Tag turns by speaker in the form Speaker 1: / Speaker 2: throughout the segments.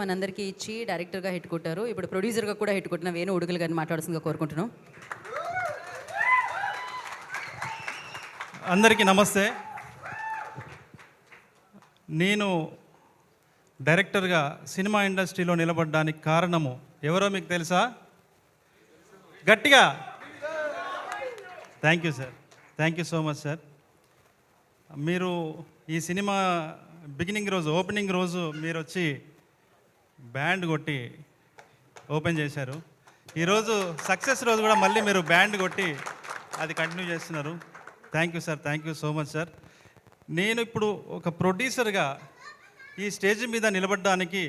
Speaker 1: మనందరికీ ఇచ్చి డైరెక్టర్గా హిట్ కొట్టారు. ఇప్పుడు ప్రొడ్యూసర్గా కూడా హిట్ కొట్టిన వేణు ఉడుగులు గారిని మాట్లాడాల్సిందిగా కోరుకుంటున్నాం.
Speaker 2: అందరికీ నమస్తే. నేను డైరెక్టర్గా సినిమా ఇండస్ట్రీలో నిలబడడానికి కారణము ఎవరో మీకు తెలుసా? గట్టిగా thank you sir, thank you so much sir. మీరు ఈ సినిమా బిగినింగ్ రోజు, ఓపెనింగ్ రోజు మీరు వచ్చి బ్యాండ్ కొట్టి ఓపెన్ చేశారు. ఈరోజు సక్సెస్ రోజు కూడా మళ్ళీ మీరు బ్యాండ్ కొట్టి అది కంటిన్యూ చేస్తున్నారు. Thank you sir, thank you so much sir. నేను ఇప్పుడు ఒక ప్రొడ్యూసర్గా ఈ స్టేజ్ మీద నిలబడడానికి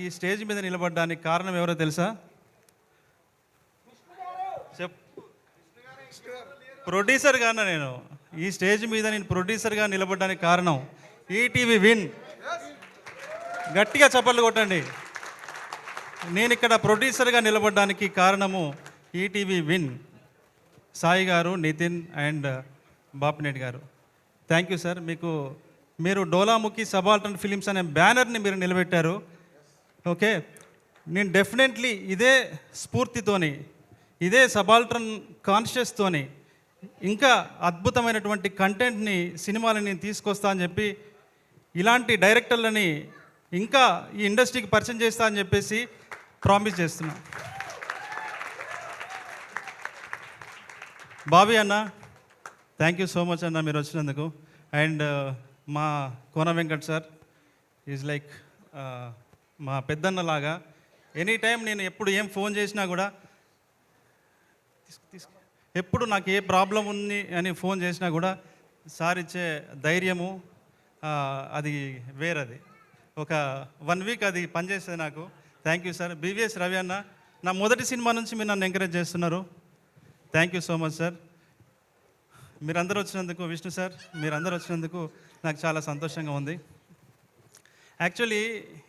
Speaker 2: ఈ స్టేజ్ మీద నిలబడడానికి కారణం ఎవరో తెలుసా? ప్రొడ్యూసర్గానే నేను ఈ స్టేజ్ మీద నేను ప్రొడ్యూసర్గా నిలబడడానికి కారణం ఈటీవీ విన్. గట్టిగా చప్పట్లు కొట్టండి. నేను ఇక్కడ ప్రొడ్యూసర్గా నిలబడడానికి కారణము ఈటీవీ విన్, సాయి గారు, నితిన్ అండ్ బాపినేట్ గారు. Thank you sir. మీరు డోలాముఖి సబాల్టర్న్ ఫిలిమ్స్ అనే బ్యానర్ని మీరు నిలబెట్టారు. ఓకే, నేను డెఫినెట్లీ ఇదే స్ఫూర్తితోని, ఇదే సబాల్టర్న్ కాన్షియస్తోని ఇంకా అద్భుతమైనటువంటి కంటెంట్ని, సినిమాలని తీసుకొస్తా అని చెప్పి, ఇలాంటి డైరెక్టర్లని ఇంకా ఈ ఇండస్ట్రీకి పరిచయం చేస్తా అని చెప్పేసి ప్రామిస్ చేస్తున్నా. బాబీ అన్న, థ్యాంక్ యూ సో మచ్ అన్న మీరు వచ్చినందుకు. అండ్ మా Kona Venkat sir is like మా పెద్దన్నలాగా. ఎనీ టైం నేను ఎప్పుడు ఏం ఫోన్ చేసినా కూడా, ఎప్పుడు నాకు ఏ ప్రాబ్లం ఉంది అని ఫోన్ చేసినా కూడా సార్ ఇచ్చే ధైర్యము అది వేరది. ఒక 1 వీక్ అది పనిచేస్తుంది నాకు. Thank you sir. BVS Ravi అన్న, నా మొదటి సినిమా నుంచి మీరు నన్ను ఎంకరేజ్ చేస్తున్నారు. Thank you so much sir. మీరందరూ వచ్చినందుకు, విష్ణు సార్ మీరందరూ వచ్చినందుకు నాకు చాలా సంతోషంగా ఉంది. యాక్చువల్లీ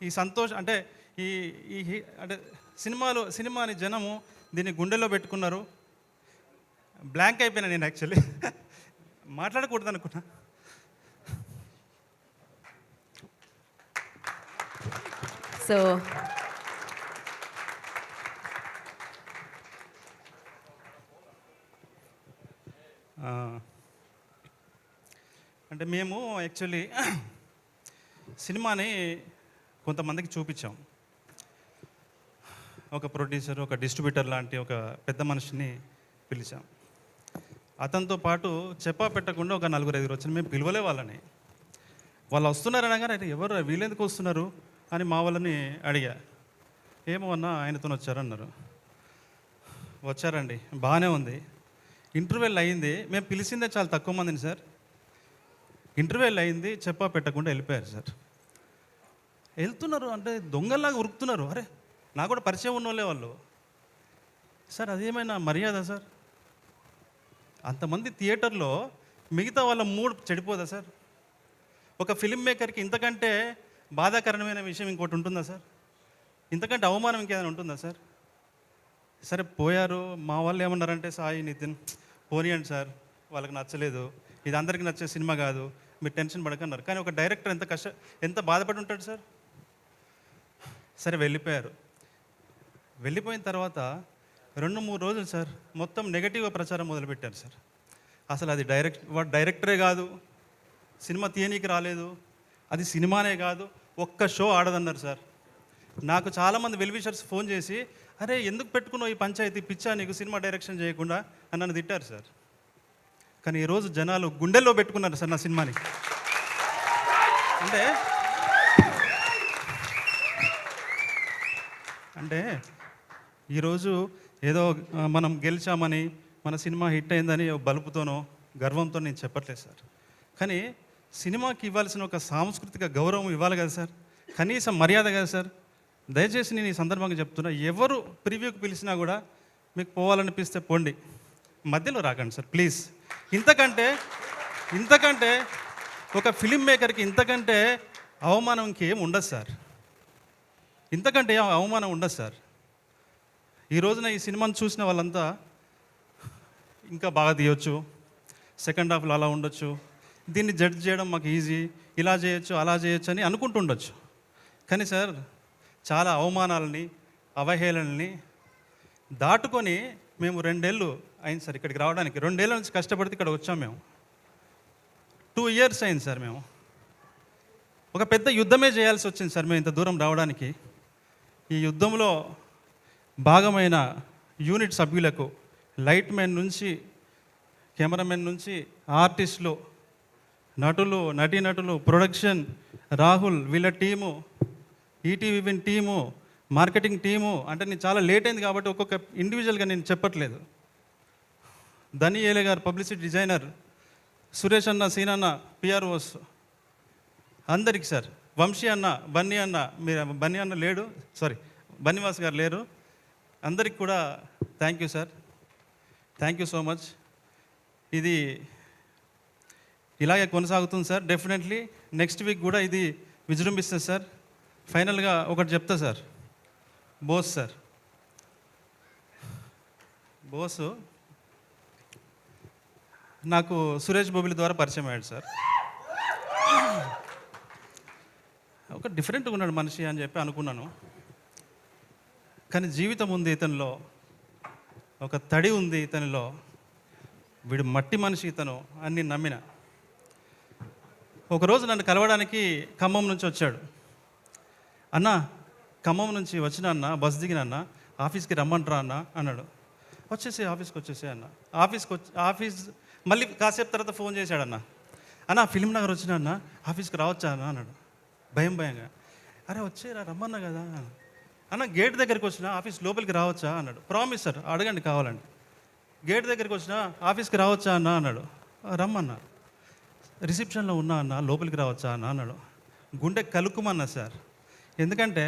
Speaker 2: ఈ సంతోషం అంటే అంటే సినిమాని జనము దీన్ని గుండెల్లో పెట్టుకున్నారు. బ్లాంక్ అయిపోయినా నేను యాక్చువల్లీ మాట్లాడకూడదు అనుకున్నా.
Speaker 1: సో
Speaker 2: అంటే మేము యాక్చువల్లీ సినిమాని కొంతమందికి చూపించాం. ఒక ప్రొడ్యూసర్, ఒక డిస్ట్రిబ్యూటర్ లాంటి ఒక పెద్ద మనిషిని పిలిచాం. అతనితో పాటు చెప్పా పెట్టకుండా ఒక 4-5 వచ్చారు. మేము పిలవలే వాళ్ళని. వాళ్ళు వస్తున్నారు అనగానే, అయితే ఎవరు వీళ్ళెందుకు వస్తున్నారు అని మా వాళ్ళని అడిగా. ఏమో అన్న ఆయనతో వచ్చారన్నారు. వచ్చారండి, బాగానే ఉంది. ఇంటర్వెల్ అయింది. మేము పిలిచిందే చాలా తక్కువ మందిని సార్. ఇంటర్వెల్ అయింది, చెప్పా పెట్టకుండా వెళ్ళిపోయారు సార్. వెళ్తున్నారు అంటే దొంగల్లాగా ఉరుకుతున్నారు. అరే, నాకు కూడా పరిచయం ఉన్నోళ్ళే వాళ్ళు. సార్ అదేమైనా మర్యాద సార్? అంతమంది థియేటర్లో మిగతా వాళ్ళ మూడ్ చెడిపోదా సార్? ఒక ఫిల్మ్ మేకర్కి ఇంతకంటే బాధాకరమైన విషయం ఇంకోటి ఉంటుందా సార్? ఇంతకంటే అవమానం ఇంకేదైనా ఉంటుందా సార్? సరే పోయారు. మా వాళ్ళు ఏమన్నారంటే, సాయి, నితిన్ పోనీయండి సార్, వాళ్ళకి నచ్చలేదు, ఇది అందరికీ నచ్చే సినిమా కాదు, మీరు టెన్షన్ పడకన్నారు. కానీ ఒక డైరెక్టర్ ఎంత బాధపడి ఉంటాడు సార్? సరే వెళ్ళిపోయారు. వెళ్ళిపోయిన తర్వాత 2-3 రోజులు సార్ మొత్తం నెగటివ్గా ప్రచారం మొదలుపెట్టారు సార్. అసలు అది వాడు డైరెక్టరే కాదు, సినిమా తీయనీకి రాలేదు, అది సినిమానే కాదు, ఒక్క షో ఆడదన్నారు సార్. నాకు చాలామంది వెల్విషర్స్ ఫోన్ చేసి, అరే ఎందుకు పెట్టుకున్నావు ఈ పంచాయతీ, పిచ్చా నీకు సినిమా డైరెక్షన్ చేయకుండా అని నన్ను తిట్టారు సార్. కానీ ఈరోజు జనాలు గుండెల్లో పెట్టుకున్నారు సార్ నా సినిమాని. అంటే ఈరోజు ఏదో మనం గెలిచామని, మన సినిమా హిట్ అయిందని బలుపుతోనో గర్వంతో నేను చెప్పట్లేదు సార్. కానీ సినిమాకి ఇవ్వాల్సిన ఒక సాంస్కృతిక గౌరవం ఇవ్వాలి కదా సార్, కనీసం మర్యాద కదా సార్. దయచేసి నేను ఈ సందర్భంగా చెప్తున్నా, ఎవరు ప్రివ్యూకి పిలిచినా కూడా మీకు పోవాలనిపిస్తే పోండి, మధ్యలో రాకండి సార్ ప్లీజ్. ఇంతకంటే ఒక ఫిలిం మేకర్కి ఇంతకంటే అవమానం ఇంకేం ఉండదు సార్. ఇంతకంటే అవమానం ఉండదు సార్. ఈ రోజున ఈ సినిమాను చూసిన వాళ్ళంతా ఇంకా బాగా తీయొచ్చు, సెకండ్ హాఫ్లో అలా ఉండొచ్చు, దీన్ని జడ్జ్ చేయడం మాకు ఈజీ, ఇలా చేయొచ్చు అలా చేయొచ్చు అని అనుకుంటుండొచ్చు. కానీ సార్ చాలా అవమానాలని అవహేళనని దాటుకొని మేము 2 ఏళ్ళు అయింది సార్ ఇక్కడికి రావడానికి. 2 ఏళ్ళ నుంచి కష్టపడితే ఇక్కడ వచ్చాం మేము. 2 ఇయర్స్ అయింది సార్. మేము ఒక పెద్ద యుద్ధమే చేయాల్సి వచ్చింది సార్ మేము ఇంత దూరం రావడానికి. ఈ యుద్ధంలో భాగమైన యూనిట్ సభ్యులకు, లైట్ మెన్ నుంచి కెమెరామెన్ నుంచి ఆర్టిస్టులు, నటులు, నటీనటులు, ప్రొడక్షన్, రాహుల్ వీళ్ళ team, ETV win team, marketing team, అంటే నేను చాలా లేట్ అయింది కాబట్టి ఒక్కొక్క ఇండివిజువల్గా నేను చెప్పట్లేదు. ధని ఏలే గారు పబ్లిసిటీ డిజైనర్, సురేష్ అన్న, సీనన్న పిఆర్ఓస్, అందరికి సార్, వంశీ అన్న, బన్నీ అన్న, మీరు బన్నీ అన్న లేడు, సారీ బన్నీవాస్ గారు లేరు, అందరికి కూడా thank you sir, thank you so much. ఇది ఇలాగే కొనసాగుతుంది సార్. డెఫినెట్లీ నెక్స్ట్ వీక్ కూడా ఇది విజృంభిస్తుంది సార్. ఫైనల్గా ఒకటి చెప్తా సార్. బోస్ సార్, బోసు నాకు సురేష్ బొబిలి ద్వారా పరిచయం అయ్యాడు సార్. ఒక డిఫరెంట్గా ఉన్నాడు మనిషి అని చెప్పి అనుకున్నాను. కానీ జీవితం ఉంది ఇతనిలో, ఒక తడి ఉంది ఇతనిలో, వీడు మట్టి మనిషి ఇతను అని నేను నమ్మిన. ఒకరోజు నన్ను కలవడానికి ఖమ్మం నుంచి వచ్చాడు. అన్న ఖమ్మం నుంచి వచ్చిన అన్న, బస్ దిగిన అన్న, ఆఫీస్కి రమ్మంటారా అన్న అన్నాడు. వచ్చేసి ఆఫీస్కి వచ్చేసే అన్న. ఆఫీస్ మళ్ళీ కాసేపు తర్వాత ఫోన్ చేశాడన్న, అన్న ఫిలిం నగర్ వచ్చిన అన్న, ఆఫీస్కి రావచ్చా అన్న అన్నాడు భయంగా. అరే వచ్చేరా రమ్మన్నా కదా అన్న. గేట్ దగ్గరికి వచ్చిన ఆఫీస్ లోపలికి రావచ్చా అన్నాడు. ప్రామిస్ సార్, అడగండి కావాలండి. గేట్ దగ్గరికి వచ్చిన ఆఫీస్కి రావచ్చా అన్న అన్నాడు. రమ్మన్నా. రిసెప్షన్లో ఉన్నా అన్న, లోపలికి రావచ్చా అన్న అన్నాడు. గుండె కలుక్కుమన్నా సార్. ఎందుకంటే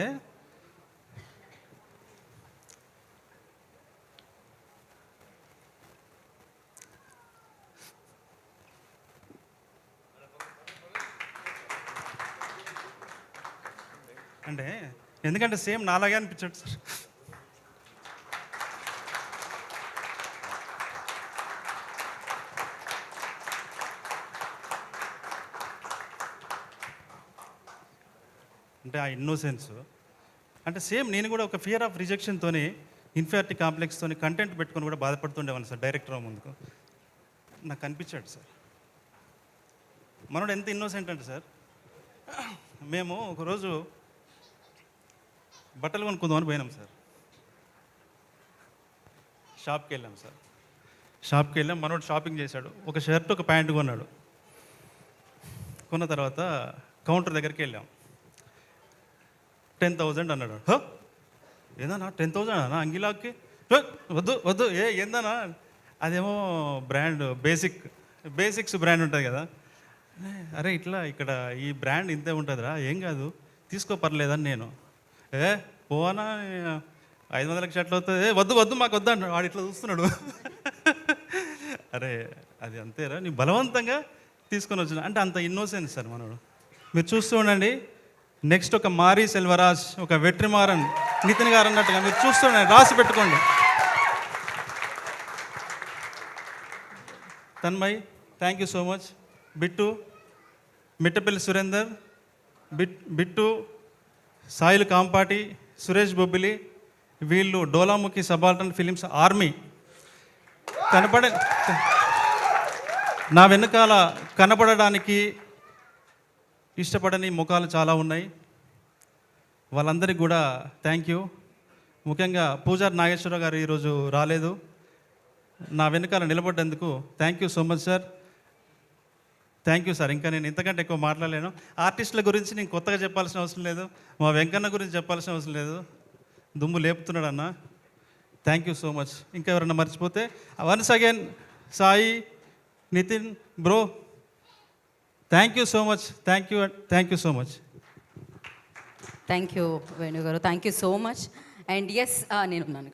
Speaker 2: ఎందుకంటే సేమ్ నాలాగే అనిపించాడు సార్. అంటే ఆ ఇన్నోసెన్స్ అంటే సేమ్ నేను కూడా ఒక ఫియర్ ఆఫ్ రిజెక్షన్తోని, ఇన్ఫీరియారిటీ కాంప్లెక్స్తోని కంటెంట్ పెట్టుకొని కూడా బాధపడుతుండేవాను సార్. డైరెక్టర్ ముందుకు నాకు కనిపించాడు సార్. మనోడు ఎంత ఇన్నోసెంట్ అంటే సార్, మేము ఒకరోజు బట్టలు కొనుక్కుందామని పోయినాం సార్. షాప్కి వెళ్ళాం సార్. షాప్కి వెళ్ళాం, మనోడు షాపింగ్ చేశాడు. ఒక షర్ట్ ఒక ప్యాంటు కొన్నాడు. కొన్న తర్వాత కౌంటర్ దగ్గరికి వెళ్ళాం. 10,000 అన్నాడు. ఏదన్నా 10,000 అన్నా అంగిలాకి? వద్దు ఏందన్నా, అదేమో బ్రాండ్ బేసిక్స్ బ్రాండ్ ఉంటుంది కదా. అరే ఇట్లా ఇక్కడ ఈ బ్రాండ్ ఇంతే ఉంటుందిరా, ఏం కాదు తీసుకో పర్లేదని నేను. పోనా 500 షర్ట్లు అవుతుంది, వద్దు మాకు వద్దు అన్నాడు. వాడు ఇట్లా చూస్తున్నాడు. అరే అది అంతేరా, నీ బలవంతంగా తీసుకొని వచ్చిన అంటే అంత ఇన్నోసెన్స్ సార్ మనోడు. మీరు చూస్తూ ఉండండి. నెక్స్ట్ ఒక మారీ సెల్వరాజ్, ఒక వెట్రిమారన్ నితిన్ గారు అన్నట్టుగా మీరు చూస్తూ ఉండండి, రాసి పెట్టుకోండి. Tanmay thank you so much. Bittu, Mittapalli Surender, Bittu, Sail Kampati, Suresh Bobbili, వీళ్ళు డోలాముఖి సబాల్టన్ ఫిలిమ్స్ ఆర్మీ. నా వెనకాల కనపడడానికి ఇష్టపడని ముఖాలు చాలా ఉన్నాయి. వాళ్ళందరికీ కూడా థ్యాంక్ యూ. ముఖ్యంగా పూజారి నాగేశ్వరరావు గారు ఈరోజు రాలేదు. నా వెనకాల నిలబడ్డందుకు thank you so much sir. Thank you sir. ఇంకా నేను ఇంతకంటే ఎక్కువ మాట్లాడలేను. ఆర్టిస్టుల గురించి నేను కొత్తగా చెప్పాల్సిన అవసరం లేదు, మా వెంకన్న గురించి చెప్పాల్సిన అవసరం లేదు. దుమ్ము లేపుతున్నాడు అన్న. Thank you so much. ఇంకా ఎవరన్నా మర్చిపోతే once again Sai, Nitin bro, thank you so much. Thank you so much.
Speaker 1: Thank you Venu గారు, thank you so much. And yes నేనున్నాను.